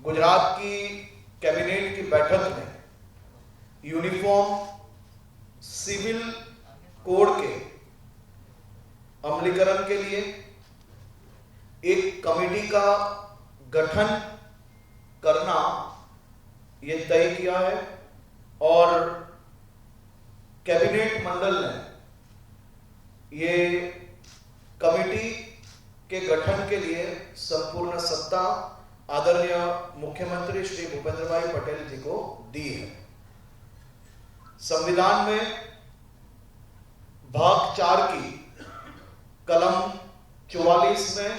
गुजरात की कैबिनेट की बैठक में यूनिफॉर्म सिविल कोड के अमलीकरण के लिए एक कमेटी का गठन करना ये तय किया है और कैबिनेट मंडल ने ये कमेटी के गठन के लिए संपूर्ण सत्ता आदरणीय मुख्यमंत्री श्री भूपेंद्र भाई पटेल जी को दी है। संविधान में भाग 4 की कलम 44 में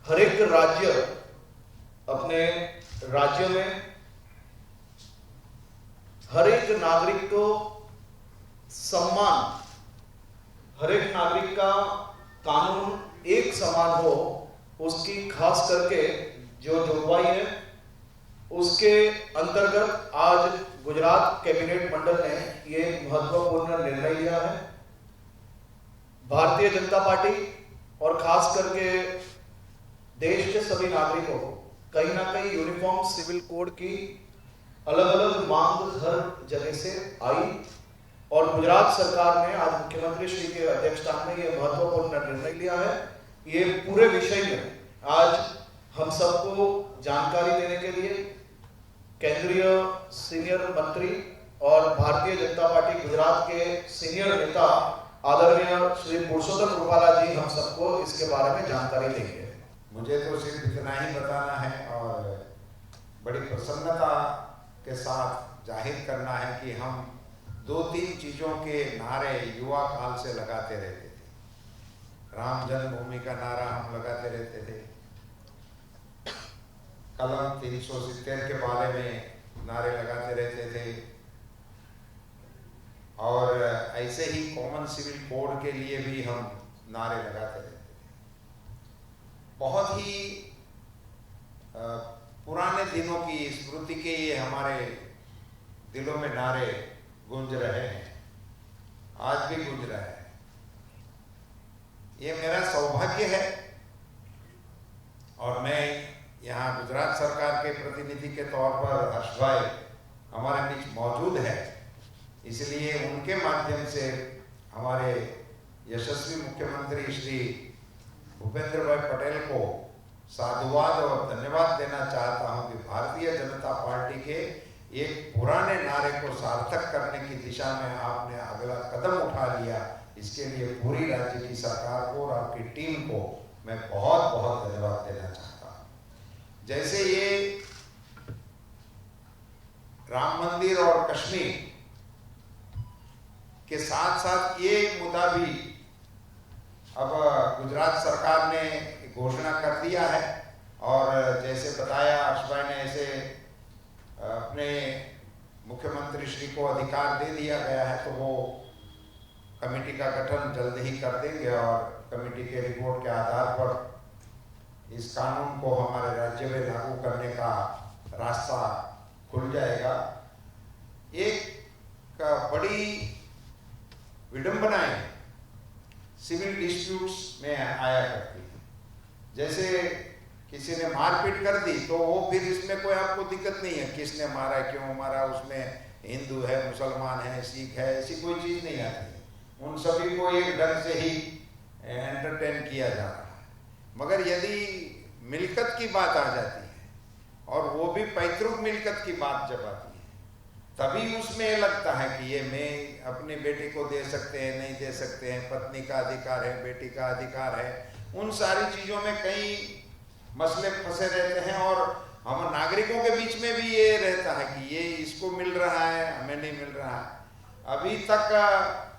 हर एक राज्य अपने राज्य में हर एक नागरिक को सम्मान, हर एक नागरिक का कानून एक समान हो, उसकी खास करके जो जुगवाई है उसके अंतर्गत आज गुजरात कैबिनेट मंडल ने ये महत्वपूर्ण निर्णय लिया है। भारतीय जनता पार्टी और खास करके देश के सभी नागरिकों को कहीं ना कहीं यूनिफॉर्म सिविल कोड की अलग अलग मांग हर जगह से आई और गुजरात सरकार ने आज मुख्यमंत्री श्री के अध्यक्षता में यह महत्वपूर्ण निर्णय लिया है। ये पूरे विषय में आज हम सबको जानकारी देने के लिए केंद्रीय सीनियर मंत्री और भारतीय जनता पार्टी गुजरात के सीनियर नेता आदरणीय श्री पुरुषोत्तम रूपाला जी हम सबको इसके बारे में जानकारी देंगे। मुझे तो सिर्फ इतना ही बताना है और बड़ी प्रसन्नता के साथ जाहिर करना है कि हम 2-3 चीजों के नारे युवा काल से लगाते रहते थे। राम जन्मभूमि का नारा हम लगाते रहते थे, कलम 370 के बारे में नारे लगाते रहते थे और ऐसे ही कॉमन सिविल कोड के लिए भी हम नारे लगाते रहते थे। बहुत ही पुराने दिनों की स्मृति के ये हमारे दिलों में नारे गूंज रहे हैं, आज भी गूंज रहे हैं। ये मेरा सौभाग्य है और मैं यहाँ गुजरात सरकार के प्रतिनिधि के तौर पर हर्ष भाई हमारे बीच मौजूद है, इसलिए उनके माध्यम से हमारे यशस्वी मुख्यमंत्री श्री भूपेंद्र भाई पटेल को साधुवाद और धन्यवाद देना चाहता हूं कि भारतीय जनता पार्टी के एक पुराने नारे को सार्थक करने की दिशा में आपने अगला कदम उठा लिया। इसके लिए पूरी राज्य की सरकार को और आपकी टीम को मैं बहुत बहुत धन्यवाद देना चाहता हूं। जैसे ये राम मंदिर और कश्मीर के साथ साथ ये मुद्दा भी अब गुजरात सरकार ने घोषणा कर दिया है और जैसे बताया हर्ष भाई ने, ऐसे अपने मुख्यमंत्री श्री को अधिकार दे दिया गया है तो वो कमेटी का गठन जल्द ही कर देंगे और कमेटी के रिपोर्ट के आधार पर इस कानून को हमारे राज्य में लागू करने का रास्ता खुल जाएगा। एक बड़ी विडंबना है सिविल डिस्प्यूट्स में आया करती है। जैसे किसी ने मारपीट कर दी तो वो फिर इसमें कोई आपको दिक्कत नहीं है, किसने मारा, क्यों मारा, उसमें हिंदू है, मुसलमान है, सिख है, ऐसी कोई चीज नहीं आती है। उन सभी को एक ढंग से ही एंटरटेन किया जा रहा है। मगर यदि मिल्कत की बात आ जाती है और वो भी पैतृक मिल्कत की बात जब आती है तभी उसमें लगता है कि ये मैं अपने बेटे को दे सकते हैं, नहीं दे सकते हैं, पत्नी का अधिकार है, बेटी का अधिकार है, उन सारी चीजों में कई मसले फंसे रहते हैं और हम नागरिकों के बीच में भी ये रहता है कि ये इसको मिल रहा है, हमें नहीं मिल रहा है। अभी तक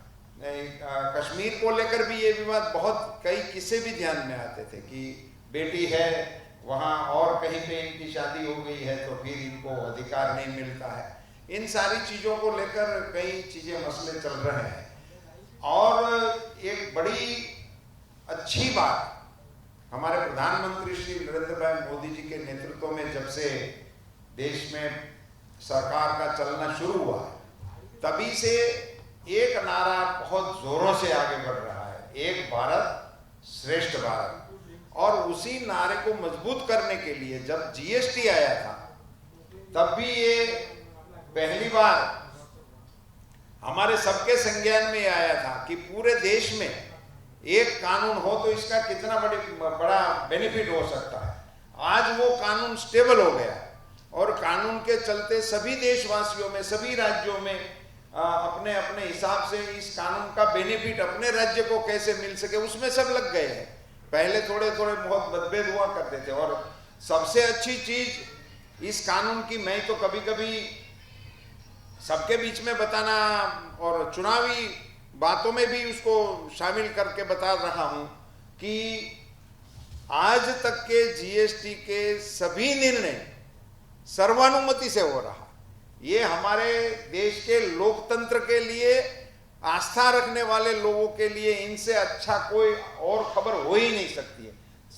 कश्मीर को लेकर भी ये विवाद बहुत कई किस्से भी ध्यान में आते थे कि बेटी है वहाँ और कहीं पे इनकी शादी हो गई है तो फिर इनको अधिकार नहीं मिलता है। इन सारी चीजों को लेकर कई चीजें मसले चल रहे हैं और एक बड़ी अच्छी बात हमारे प्रधानमंत्री श्री नरेंद्र भाई मोदी जी के नेतृत्व में जब से देश में सरकार का चलना शुरू हुआ तभी से एक नारा बहुत जोरों से आगे बढ़ रहा है, एक भारत श्रेष्ठ भारत। और उसी नारे को मजबूत करने के लिए जब जीएसटी आया था तब भी ये पहली बार हमारे सबके संज्ञान में आया था कि पूरे देश में एक कानून हो तो इसका कितना बड़ा बेनिफिट हो सकता है। आज वो कानून स्टेबल हो गया और कानून के चलते सभी देशवासियों में, सभी राज्यों में अपने अपने हिसाब से इस कानून का बेनिफिट अपने राज्य को कैसे मिल सके उसमें सब लग गए हैं। पहले थोड़े थोड़े बहुत मतभेद हुआ करते थे और सबसे अच्छी चीज इस कानून की मैं तो कभी कभी सबके बीच में बताना और चुनावी बातों में भी उसको शामिल करके बता रहा हूं कि आज तक के जीएसटी के सभी निर्णय सर्वानुमति से हो रहा। ये हमारे देश के लोकतंत्र के लिए, आस्था रखने वाले लोगों के लिए इनसे अच्छा कोई और खबर हो ही नहीं सकती है।